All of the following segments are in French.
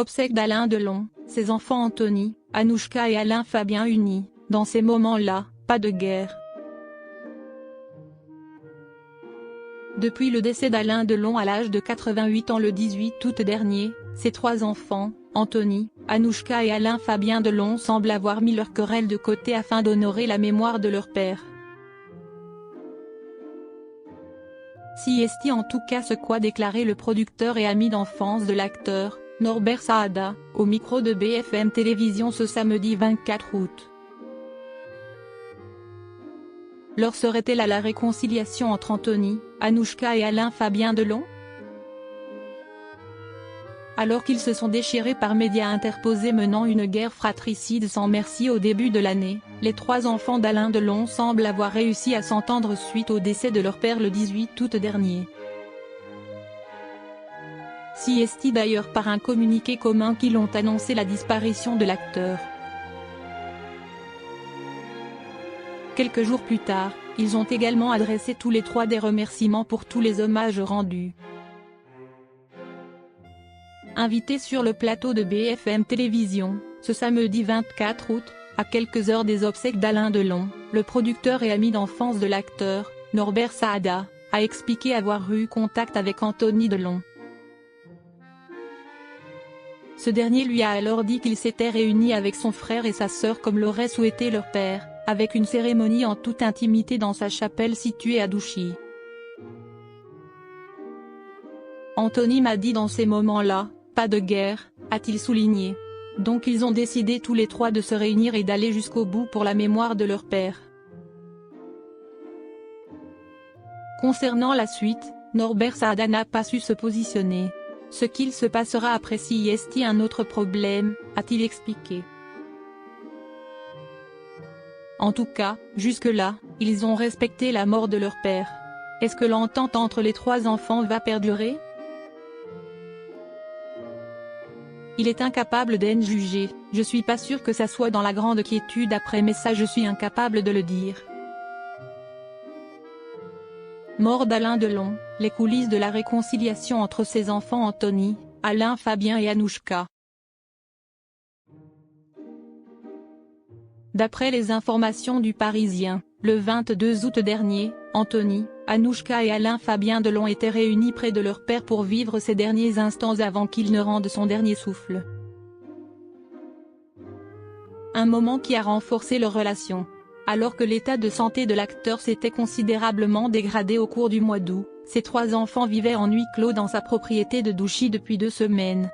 Obsèques d'Alain Delon, ses enfants Anthony, Anouchka et Alain Fabien unis. Dans ces moments-là, pas de guerre. Depuis le décès d'Alain Delon à l'âge de 88 ans le 18 août dernier, ses trois enfants, Anthony, Anouchka et Alain Fabien Delon semblent avoir mis leur querelle de côté afin d'honorer la mémoire de leur père. Si est en tout cas ce qu'a déclaré le producteur et ami d'enfance de l'acteur, Norbert Saada, au micro de BFM Télévision ce samedi 24 août. Lors serait-elle à la réconciliation entre Anthony, Anouchka et Alain Fabien Delon? Alors qu'ils se sont déchirés par médias interposés menant une guerre fratricide sans merci au début de l'année, les trois enfants d'Alain Delon semblent avoir réussi à s'entendre suite au décès de leur père le 18 août dernier. Si est d'ailleurs par un communiqué commun qu'ils ont annoncé la disparition de l'acteur. Quelques jours plus tard, ils ont également adressé tous les trois des remerciements pour tous les hommages rendus. Invité sur le plateau de BFM Télévision, ce samedi 24 août, à quelques heures des obsèques d'Alain Delon, le producteur et ami d'enfance de l'acteur, Norbert Saada, a expliqué avoir eu contact avec Anthony Delon. Ce dernier lui a alors dit qu'il s'était réuni avec son frère et sa sœur comme l'aurait souhaité leur père, avec une cérémonie en toute intimité dans sa chapelle située à Douchy. Anthony m'a dit dans ces moments-là, pas de guerre, a-t-il souligné. Donc ils ont décidé tous les trois de se réunir et d'aller jusqu'au bout pour la mémoire de leur père. Concernant la suite, Norbert Saada n'a pas su se positionner. Ce qu'il se passera après si est un autre problème, a-t-il expliqué. En tout cas, jusque-là, ils ont respecté la mort de leur père. Est-ce que l'entente entre les trois enfants va perdurer? Il est incapable d'en juger, je suis pas sûr que ça soit dans la grande quiétude après mais ça je suis incapable de le dire. Mort d'Alain Delon, les coulisses de la réconciliation entre ses enfants Anthony, Alain Fabien et Anouchka. D'après les informations du Parisien, le 22 août dernier, Anthony, Anouchka et Alain Fabien Delon étaient réunis près de leur père pour vivre ces derniers instants avant qu'il ne rende son dernier souffle. Un moment qui a renforcé leur relation. Alors que l'état de santé de l'acteur s'était considérablement dégradé au cours du mois d'août, ses trois enfants vivaient en huis clos dans sa propriété de Douchy depuis 2 semaines.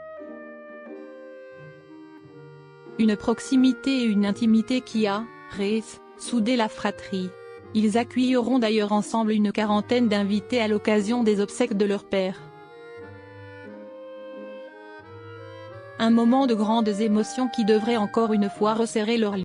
Une proximité et une intimité qui a soudé la fratrie. Ils accueilleront d'ailleurs ensemble une quarantaine d'invités à l'occasion des obsèques de leur père. Un moment de grandes émotions qui devrait encore une fois resserrer leurs liens.